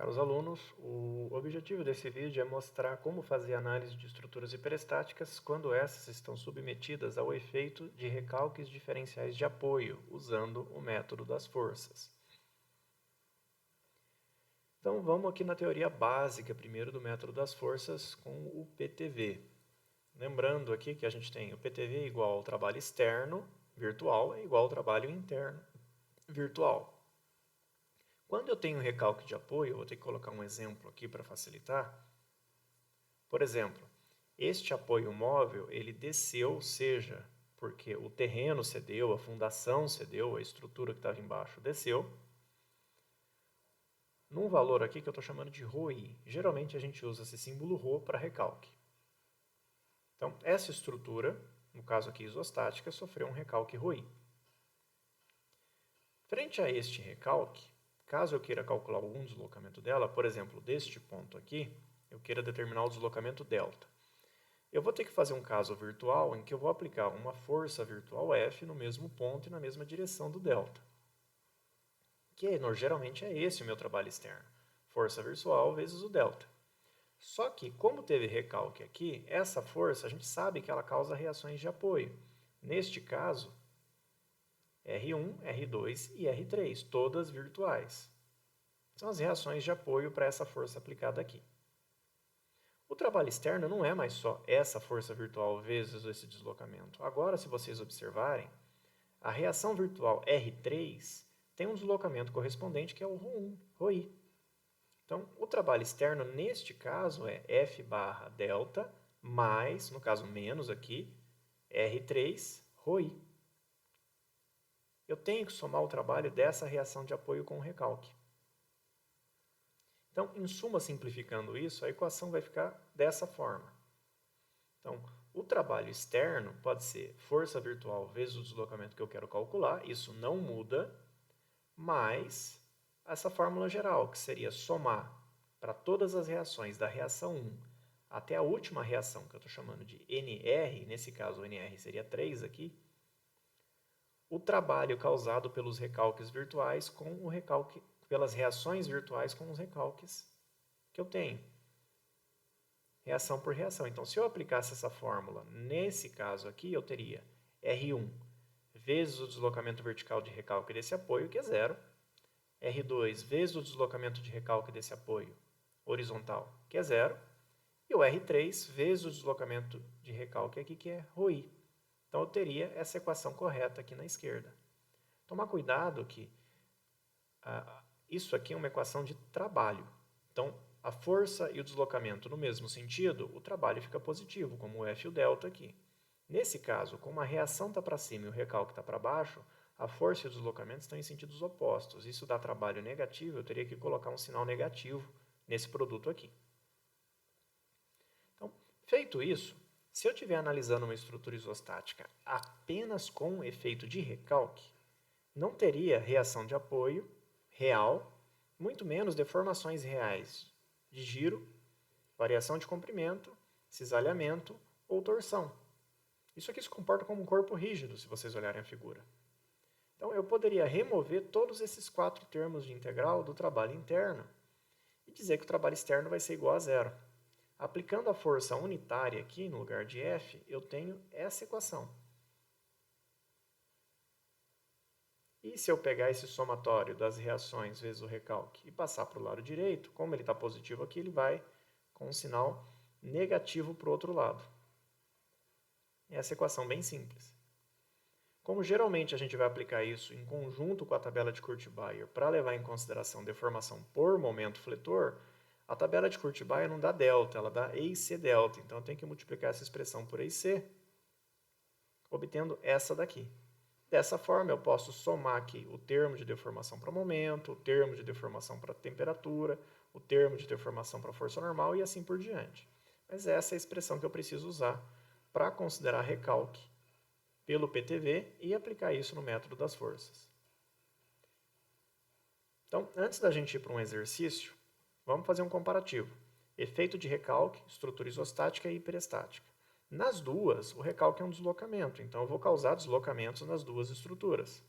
Caros alunos, o objetivo desse vídeo é mostrar como fazer análise de estruturas hiperestáticas quando essas estão submetidas ao efeito de recalques diferenciais de apoio, usando o método das forças. Então vamos aqui na teoria básica primeiro do método das forças com o PTV. Lembrando aqui que a gente tem o PTV igual ao trabalho externo virtual é igual ao trabalho interno virtual. Quando eu tenho recalque de apoio, eu vou ter que colocar um exemplo aqui para facilitar. Por exemplo, este apoio móvel, ele desceu, seja porque o terreno cedeu, a fundação cedeu, a estrutura que estava embaixo desceu, num valor aqui que eu estou chamando de ρi. Geralmente a gente usa esse símbolo ρ para recalque. Então, essa estrutura, no caso aqui isostática, sofreu um recalque ρi. Frente a este recalque, caso eu queira calcular algum deslocamento dela, por exemplo, deste ponto aqui, eu queira determinar o deslocamento delta. Eu vou ter que fazer um caso virtual em que eu vou aplicar uma força virtual F no mesmo ponto e na mesma direção do delta. Que geralmente é esse o meu trabalho externo. Força virtual vezes o delta. Só que, como teve recalque aqui, essa força a gente sabe que ela causa reações de apoio. Neste caso, R1, R2 e R3, todas virtuais. São as reações de apoio para essa força aplicada aqui. O trabalho externo não é mais só essa força virtual vezes esse deslocamento. Agora, se vocês observarem, a reação virtual R3 tem um deslocamento correspondente que é o ρ1, ρi. Então, o trabalho externo, neste caso, é F barra delta mais, no caso menos aqui, R3 ρi. Eu tenho que somar o trabalho dessa reação de apoio com o recalque. Então, em suma, simplificando isso, a equação vai ficar dessa forma. Então, o trabalho externo pode ser força virtual vezes o deslocamento que eu quero calcular, isso não muda, mais essa fórmula geral, que seria somar para todas as reações da reação 1 até a última reação, que eu estou chamando de NR, nesse caso o NR seria 3 aqui, o trabalho causado pelos recalques virtuais com o recalque, pelas reações virtuais com os recalques que eu tenho. Reação por reação. Então, se eu aplicasse essa fórmula nesse caso aqui, eu teria R1 vezes o deslocamento vertical de recalque desse apoio, que é zero, R2 vezes o deslocamento de recalque desse apoio horizontal, que é zero, e o R3 vezes o deslocamento de recalque aqui, que é ρi. Então, eu teria essa equação correta aqui na esquerda. Tomar cuidado que isso aqui é uma equação de trabalho. Então, a força e o deslocamento no mesmo sentido, o trabalho fica positivo, como o F e o delta aqui. Nesse caso, como a reação está para cima e o recalque está para baixo, a força e o deslocamento estão em sentidos opostos. Isso dá trabalho negativo, eu teria que colocar um sinal negativo nesse produto aqui. Então, feito isso, se eu estiver analisando uma estrutura isostática apenas com efeito de recalque, não teria reação de apoio real, muito menos deformações reais de giro, variação de comprimento, cisalhamento ou torção. Isso aqui se comporta como um corpo rígido, se vocês olharem a figura. Então, eu poderia remover todos esses 4 termos de integral do trabalho interno e dizer que o trabalho externo vai ser igual a zero. Aplicando a força unitária aqui no lugar de F, eu tenho essa equação. E se eu pegar esse somatório das reações vezes o recalque e passar para o lado direito, como ele está positivo aqui, ele vai com um sinal negativo para o outro lado. Essa equação bem simples. Como geralmente a gente vai aplicar isso em conjunto com a tabela de Kurt-Bayer para levar em consideração deformação por momento fletor, a tabela de Kurt-Bayer não dá delta, ela dá EIC delta. Então eu tenho que multiplicar essa expressão por EIC, obtendo essa daqui. Dessa forma, eu posso somar aqui o termo de deformação para momento, o termo de deformação para temperatura, o termo de deformação para força normal e assim por diante. Mas essa é a expressão que eu preciso usar para considerar recalque pelo PTV e aplicar isso no método das forças. Então, antes da gente ir para um exercício, vamos fazer um comparativo. Efeito de recalque, estrutura isostática e hiperestática. Nas duas, o recalque é um deslocamento, então eu vou causar deslocamentos nas duas estruturas.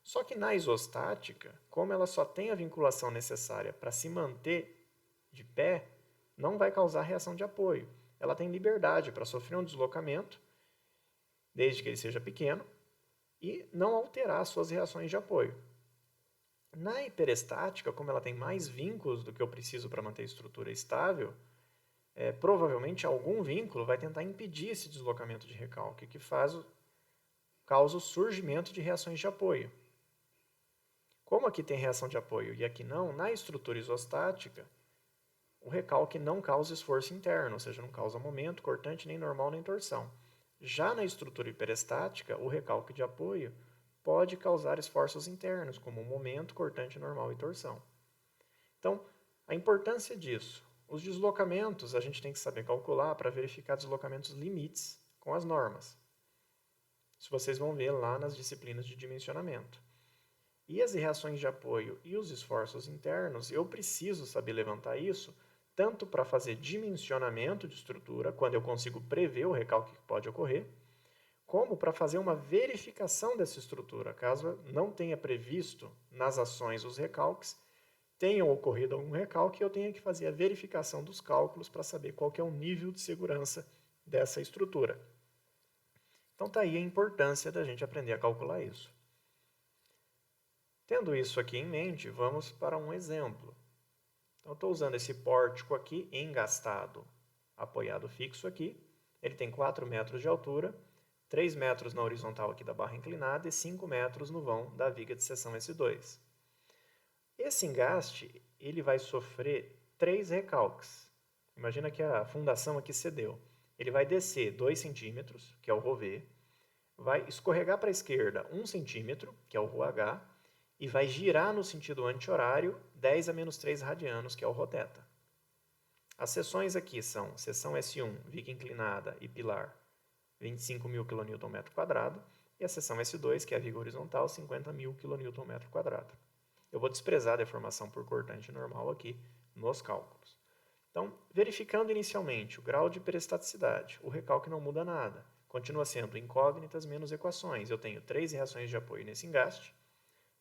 Só que na isostática, como ela só tem a vinculação necessária para se manter de pé, não vai causar reação de apoio. Ela tem liberdade para sofrer um deslocamento, desde que ele seja pequeno, e não alterar suas reações de apoio. Na hiperestática, como ela tem mais vínculos do que eu preciso para manter a estrutura estável, provavelmente algum vínculo vai tentar impedir esse deslocamento de recalque, que causa o surgimento de reações de apoio. Como aqui tem reação de apoio e aqui não, na estrutura isostática, o recalque não causa esforço interno, ou seja, não causa momento, cortante, nem normal, nem torção. Já na estrutura hiperestática, o recalque de apoio pode causar esforços internos, como momento, cortante, normal e torção. Então, a importância disso. Os deslocamentos a gente tem que saber calcular para verificar deslocamentos limites com as normas. Isso vocês vão ver lá nas disciplinas de dimensionamento. E as reações de apoio e os esforços internos, eu preciso saber levantar isso, tanto para fazer dimensionamento de estrutura, quando eu consigo prever o recalque que pode ocorrer, como para fazer uma verificação dessa estrutura, caso não tenha previsto nas ações os recalques, tenham ocorrido algum recalque, eu tenha que fazer a verificação dos cálculos para saber qual que é o nível de segurança dessa estrutura. Então está aí a importância da gente aprender a calcular isso. Tendo isso aqui em mente, vamos para um exemplo. Então, eu estou usando esse pórtico aqui engastado, apoiado fixo aqui. Ele tem 4 metros de altura, 3 metros na horizontal aqui da barra inclinada e 5 metros no vão da viga de seção S2. Esse engaste ele vai sofrer 3 recalques. Imagina que a fundação aqui cedeu. Ele vai descer 2 centímetros, que é o ρV, vai escorregar para a esquerda 1 centímetro, que é o ρH, e vai girar no sentido anti-horário 10 a menos 3 radianos, que é o ρθ. As seções aqui são seção S1, viga inclinada e pilar, 25.000 kNm², e a seção S2, que é a viga horizontal, 50.000 kNm². Eu vou desprezar a deformação por cortante normal aqui nos cálculos. Então, verificando inicialmente o grau de hiperestaticidade, o recalque não muda nada. Continua sendo incógnitas menos equações. Eu tenho 3 reações de apoio nesse engaste,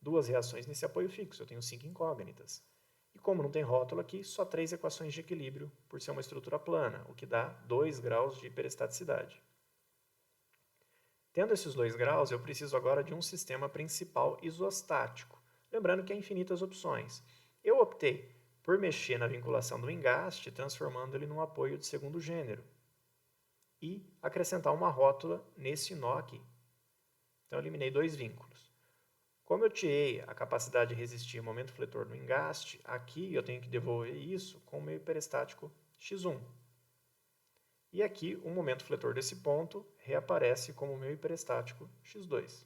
2 reações nesse apoio fixo, eu tenho 5 incógnitas. E como não tem rótulo aqui, só 3 equações de equilíbrio por ser uma estrutura plana, o que dá 2 graus de hiperestaticidade. Tendo esses 2 graus, eu preciso agora de um sistema principal isostático. Lembrando que há infinitas opções. Eu optei por mexer na vinculação do engaste, transformando ele num apoio de segundo gênero. E acrescentar uma rótula nesse nó aqui. Então, eu eliminei 2 vínculos. Como eu tirei a capacidade de resistir ao momento fletor no engaste, aqui eu tenho que devolver isso com o meu hiperestático x1. E aqui o momento fletor desse ponto reaparece como o meu hiperestático x2.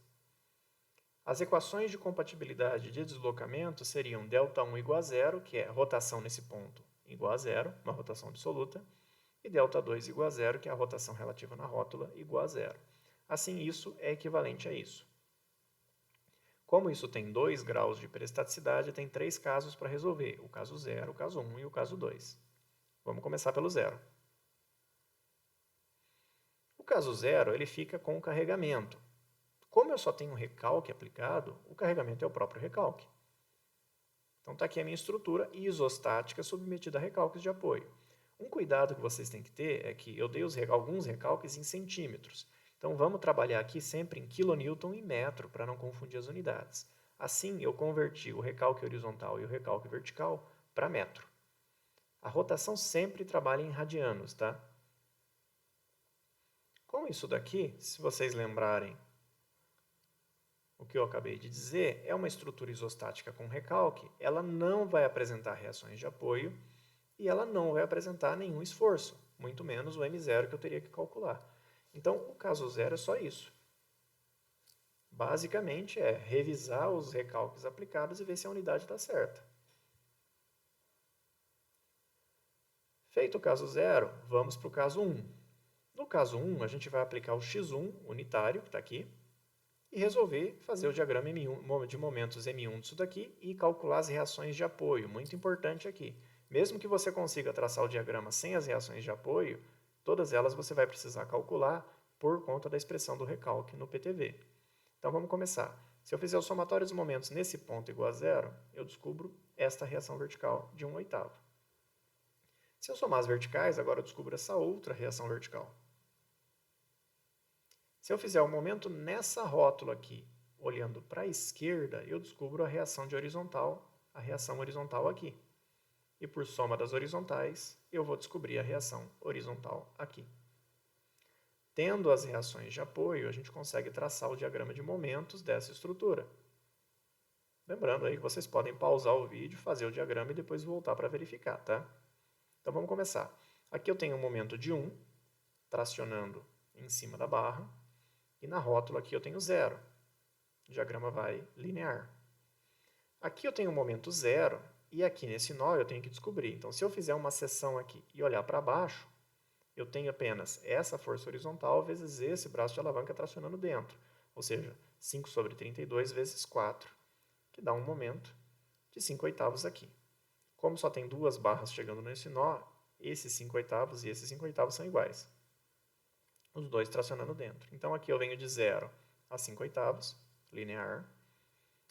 As equações de compatibilidade de deslocamento seriam ΔI igual a zero, que é a rotação nesse ponto igual a zero, uma rotação absoluta, e ΔI igual a zero, que é a rotação relativa na rótula igual a zero. Assim, isso é equivalente a isso. Como isso tem 2 graus de hiperestaticidade, tem 3 casos para resolver, o caso 0, o caso 1 e o caso 2. Vamos começar pelo 0. O caso 0 ele fica com o carregamento. Como eu só tenho um recalque aplicado, o carregamento é o próprio recalque. Então está aqui a minha estrutura isostática submetida a recalques de apoio. Um cuidado que vocês têm que ter é que eu dei alguns recalques em centímetros. Então, vamos trabalhar aqui sempre em quilonewton e metro, para não confundir as unidades. Assim, eu converti o recalque horizontal e o recalque vertical para metro. A rotação sempre trabalha em radianos, tá? Com isso daqui, se vocês lembrarem o que eu acabei de dizer, é uma estrutura isostática com recalque, ela não vai apresentar reações de apoio e ela não vai apresentar nenhum esforço, muito menos o M0 que eu teria que calcular. Então, o caso 0 é só isso. Basicamente, é revisar os recalques aplicados e ver se a unidade está certa. Feito o caso 0, vamos para o caso 1. No caso 1, a gente vai aplicar o x1 unitário, que está aqui, e resolver fazer o diagrama M1, de momentos M1 disso daqui e calcular as reações de apoio. Muito importante aqui. Mesmo que você consiga traçar o diagrama sem as reações de apoio, todas elas você vai precisar calcular por conta da expressão do recalque no PTV. Então, vamos começar. Se eu fizer o somatório dos momentos nesse ponto igual a zero, eu descubro esta reação vertical de 1/8. Se eu somar as verticais, agora eu descubro essa outra reação vertical. Se eu fizer o momento nessa rótula aqui, olhando para a esquerda, eu descubro a reação horizontal aqui. E por soma das horizontais, eu vou descobrir a reação horizontal aqui. Tendo as reações de apoio, a gente consegue traçar o diagrama de momentos dessa estrutura. Lembrando aí que vocês podem pausar o vídeo, fazer o diagrama e depois voltar para verificar, tá? Então vamos começar. Aqui eu tenho um momento de 1, tracionando em cima da barra, e na rótula aqui eu tenho 0. O diagrama vai linear. Aqui eu tenho um momento 0, e aqui nesse nó eu tenho que descobrir. Então, se eu fizer uma seção aqui e olhar para baixo, eu tenho apenas essa força horizontal vezes esse braço de alavanca tracionando dentro. Ou seja, 5/32 vezes 4, que dá um momento de 5/8 aqui. Como só tem duas barras chegando nesse nó, esses 5/8 e esses 5/8 são iguais. Os dois tracionando dentro. Então, aqui eu venho de 0 a 5/8, linear.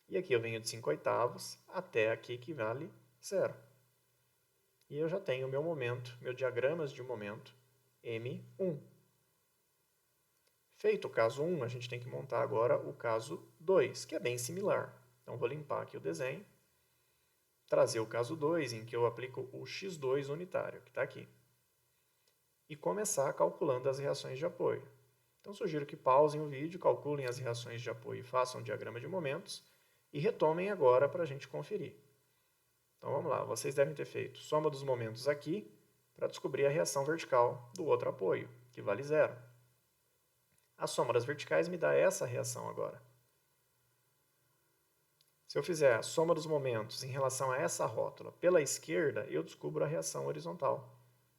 E aqui eu venho de 5/8 até aqui que vale 0. E eu já tenho meu momento, meu diagramas de momento, M1. Feito o caso 1, a gente tem que montar agora o caso 2, que é bem similar. Então, vou limpar aqui o desenho, trazer o caso 2, em que eu aplico o x2 unitário, que está aqui. E começar calculando as reações de apoio. Então, sugiro que pausem o vídeo, calculem as reações de apoio e façam um diagrama de momentos, e retomem agora para a gente conferir. Então, vamos lá. Vocês devem ter feito soma dos momentos aqui para descobrir a reação vertical do outro apoio, que vale 0. A soma das verticais me dá essa reação agora. Se eu fizer a soma dos momentos em relação a essa rótula pela esquerda, eu descubro a reação horizontal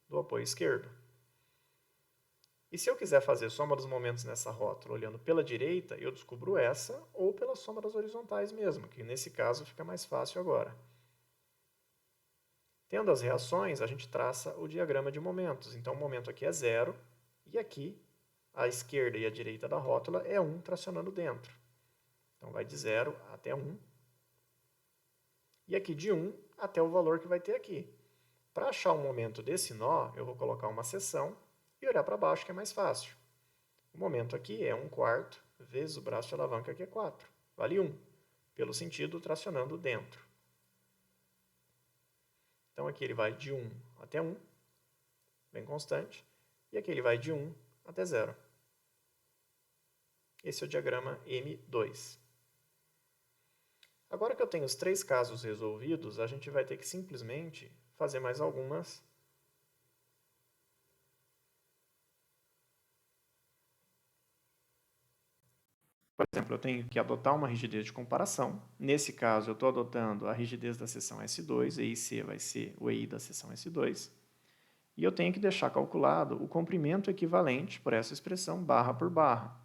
do apoio esquerdo. E se eu quiser fazer soma dos momentos nessa rótula olhando pela direita, eu descubro essa ou pela soma das horizontais mesmo, que nesse caso fica mais fácil agora. Tendo as reações, a gente traça o diagrama de momentos. Então, o momento aqui é 0, e aqui, a esquerda e a direita da rótula é 1 tracionando dentro. Então, vai de 0 até 1. E aqui de 1 até o valor que vai ter aqui. Para achar o momento desse nó, eu vou colocar uma seção e olhar para baixo, que é mais fácil. O momento aqui é 1/4 vezes o braço de alavanca, que é 4. Vale 1, pelo sentido tracionando dentro. Então, aqui ele vai de 1 até 1, bem constante. E aqui ele vai de 1 até 0. Esse é o diagrama M2. Agora que eu tenho os 3 casos resolvidos, a gente vai ter que simplesmente fazer mais algumas. Por exemplo, eu tenho que adotar uma rigidez de comparação. Nesse caso, eu estou adotando a rigidez da seção S2, EIC vai ser o EI da seção S2. E eu tenho que deixar calculado o comprimento equivalente por essa expressão barra por barra.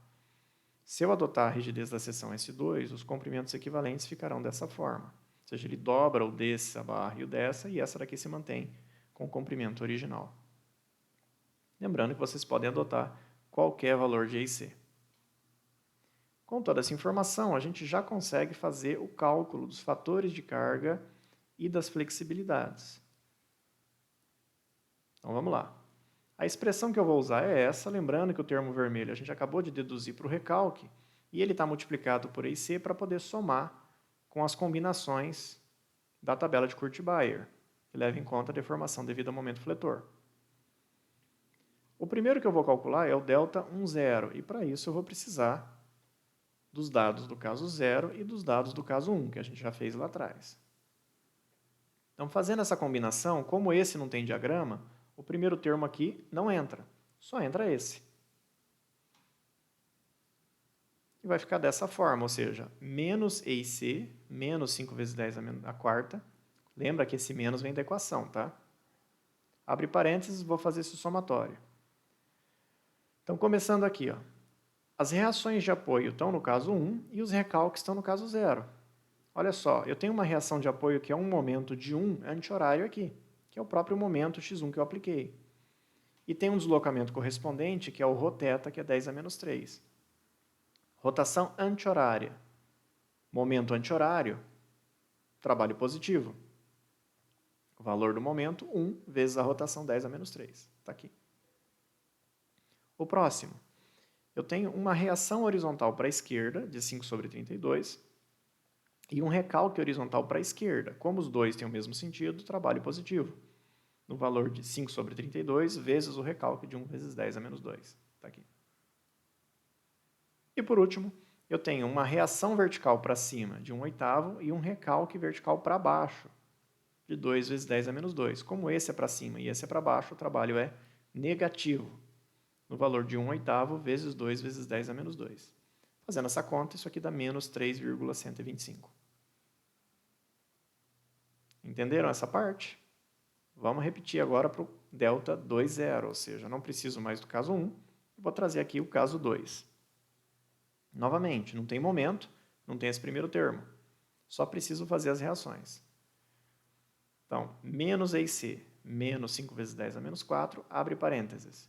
Se eu adotar a rigidez da seção S2, os comprimentos equivalentes ficarão dessa forma. Ou seja, ele dobra o dessa barra e o dessa, e essa daqui se mantém com o comprimento original. Lembrando que vocês podem adotar qualquer valor de EIC. Com toda essa informação, a gente já consegue fazer o cálculo dos fatores de carga e das flexibilidades. Então, vamos lá. A expressão que eu vou usar é essa, lembrando que o termo vermelho a gente acabou de deduzir para o recalque, e ele está multiplicado por EIC para poder somar com as combinações da tabela de Kurt-Baer, que leva em conta a deformação devido ao momento fletor. O primeiro que eu vou calcular é o delta 10, e para isso eu vou precisar dos dados do caso 0 e dos dados do caso 1, que a gente já fez lá atrás. Então, fazendo essa combinação, como esse não tem diagrama, o primeiro termo aqui não entra, só entra esse. E vai ficar dessa forma, ou seja, menos EIC, menos 5 vezes 10 a quarta. Lembra que esse menos vem da equação, tá? Abre parênteses, vou fazer esse somatório. Então, começando aqui, ó. As reações de apoio estão no caso 1 e os recalques estão no caso 0. Olha só, eu tenho uma reação de apoio que é um momento de 1 anti-horário aqui, que é o próprio momento x1 que eu apliquei. E tem um deslocamento correspondente, que é o ρθ, que é 10 a menos 3. Rotação anti-horária. Momento anti-horário, trabalho positivo. O valor do momento, 1 vezes a rotação 10 a menos 3. Está aqui. O próximo. Eu tenho uma reação horizontal para a esquerda, de 5 sobre 32, e um recalque horizontal para a esquerda. Como os dois têm o mesmo sentido, trabalho positivo. No valor de 5 sobre 32 vezes o recalque de 1 vezes 10 a menos 2. Está aqui. E por último, eu tenho uma reação vertical para cima de 1/8 e um recalque vertical para baixo de 2 vezes 10 a menos 2. Como esse é para cima e esse é para baixo, o trabalho é negativo, no valor de 1/8 vezes 2 vezes 10 a menos 2. Fazendo essa conta, isso aqui dá menos 3,125. Entenderam essa parte? Vamos repetir agora para o delta 2, 0, ou seja, não preciso mais do caso 1, vou trazer aqui o caso 2. Novamente, não tem momento, não tem esse primeiro termo, só preciso fazer as reações. Então, menos EIC, menos 5 vezes 10 a menos 4, abre parênteses.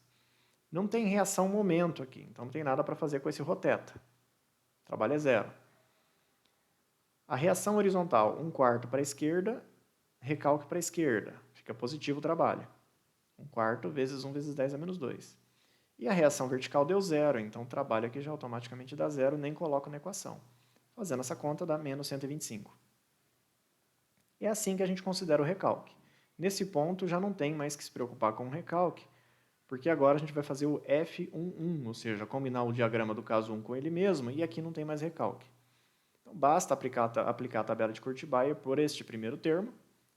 Não tem reação momento aqui, então não tem nada para fazer com esse roteta. O trabalho é 0. A reação horizontal, 1/4 para a esquerda, recalque para a esquerda. Fica positivo o trabalho. 1/4 vezes 1 vezes 10 a menos 2. E a reação vertical deu 0, então o trabalho aqui já automaticamente dá 0, nem coloco na equação. Fazendo essa conta dá menos 125. É assim que a gente considera o recalque. Nesse ponto já não tem mais que se preocupar com o recalque, porque agora a gente vai fazer o F11, ou seja, combinar o diagrama do caso 1 com ele mesmo, e aqui não tem mais recalque. Então basta aplicar a tabela de Curti-Bayer por este primeiro termo,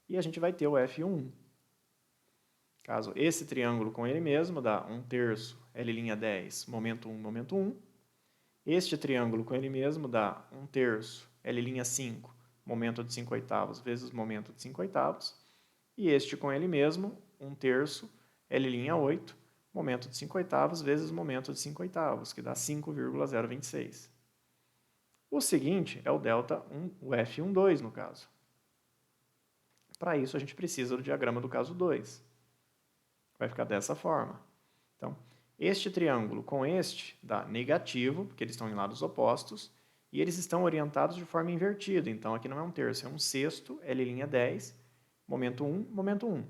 e a gente vai ter o F11. Caso esse triângulo com ele mesmo dá 1/3 L'10, momento 1, momento 1. Este triângulo com ele mesmo dá 1/3 L'5, momento de 5/8 vezes momento de 5/8. E este com ele mesmo, 1/3 L'8, momento de 5/8 vezes momento de 5/8, que dá 5,026. O seguinte é o delta 1, o F12 no caso. Para isso a gente precisa do diagrama do caso 2. Vai ficar dessa forma. Então, este triângulo com este dá negativo, porque eles estão em lados opostos, e eles estão orientados de forma invertida. Então, aqui não é 1/3, é 1/6, L'10, momento 1, momento 1.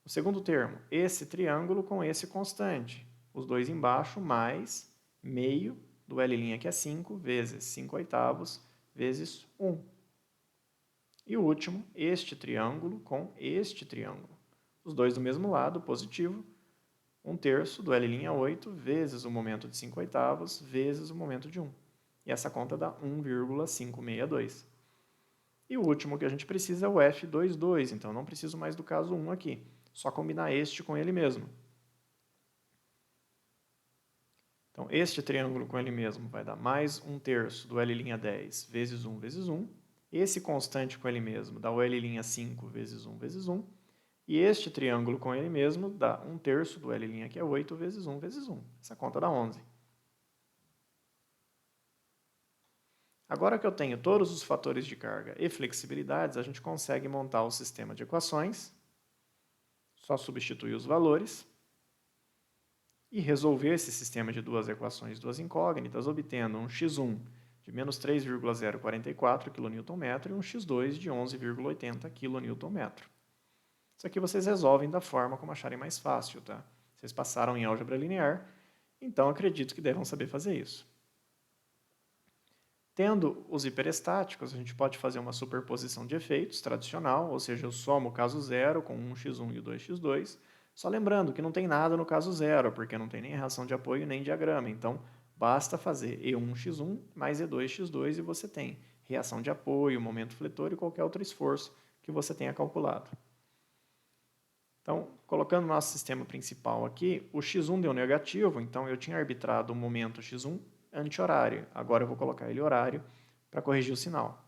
O segundo termo, esse triângulo com esse constante. Os dois embaixo, mais meio do L', que é 5, vezes 5/8, vezes 1. E o último, este triângulo com este triângulo. Os dois do mesmo lado, positivo, 1/3 do L'8 vezes o momento de 5/8 vezes o momento de 1. E essa conta dá 1,562. E o último que a gente precisa é o F22, então não preciso mais do caso 1 aqui. Só combinar este com ele mesmo. Então, este triângulo com ele mesmo vai dar mais 1/3 do L'10 vezes 1 vezes 1. Esse constante com ele mesmo dá o L'5 vezes 1 vezes 1. E este triângulo com ele mesmo dá 1/3 do L', que é 8, vezes 1 vezes 1. Essa conta dá 11. Agora que eu tenho todos os fatores de carga e flexibilidades, a gente consegue montar o sistema de equações. Só substituir os valores e resolver esse sistema de duas equações, duas incógnitas, obtendo um x1 de menos 3,044 kNm e um x2 de 11,80 kNm. Isso aqui vocês resolvem da forma como acharem mais fácil, tá? Vocês passaram em álgebra linear, então acredito que devam saber fazer isso. Tendo os hiperestáticos, a gente pode fazer uma superposição de efeitos tradicional, ou seja, eu somo o caso 0 com o 1x1 e o 2x2, só lembrando que não tem nada no caso 0, porque não tem nem reação de apoio nem diagrama, então basta fazer E1x1 mais E2x2 e você tem reação de apoio, momento fletor e qualquer outro esforço que você tenha calculado. Então, colocando no nosso sistema principal aqui, o x1 deu negativo, então eu tinha arbitrado o momento x1 anti-horário. Agora eu vou colocar ele horário para corrigir o sinal.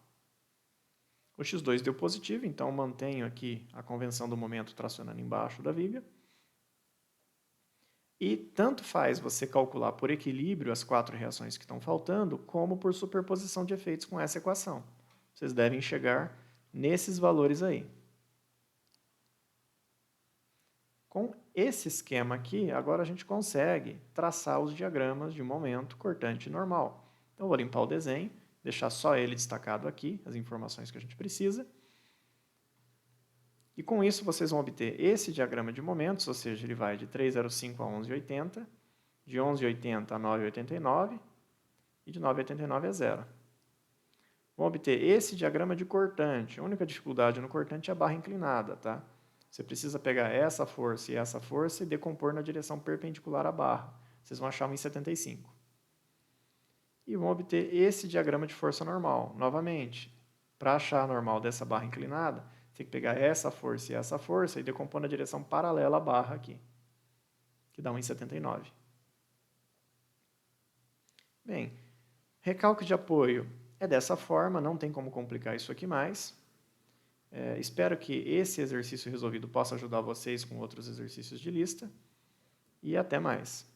O x2 deu positivo, então mantenho aqui a convenção do momento tracionando embaixo da viga. E tanto faz você calcular por equilíbrio as 4 reações que estão faltando, como por superposição de efeitos com essa equação. Vocês devem chegar nesses valores aí. Com esse esquema aqui, agora a gente consegue traçar os diagramas de momento cortante normal. Então, eu vou limpar o desenho deixar só ele destacado aqui, as informações que a gente precisa. E com isso vocês vão obter esse diagrama de momentos, ou seja, ele vai de 3,05 a 11,80, de 11,80 a 9,89 e de 9,89 a 0. Vão obter esse diagrama de cortante. A única dificuldade no cortante é a barra inclinada, tá? Você precisa pegar essa força e decompor na direção perpendicular à barra. Vocês vão achar 1,75. E vão obter esse diagrama de força normal. Novamente, para achar a normal dessa barra inclinada, tem que pegar essa força e decompor na direção paralela à barra aqui, que dá 1,79. Bem, recalque de apoio é dessa forma, não tem como complicar isso aqui mais. Espero que esse exercício resolvido possa ajudar vocês com outros exercícios de lista. E até mais.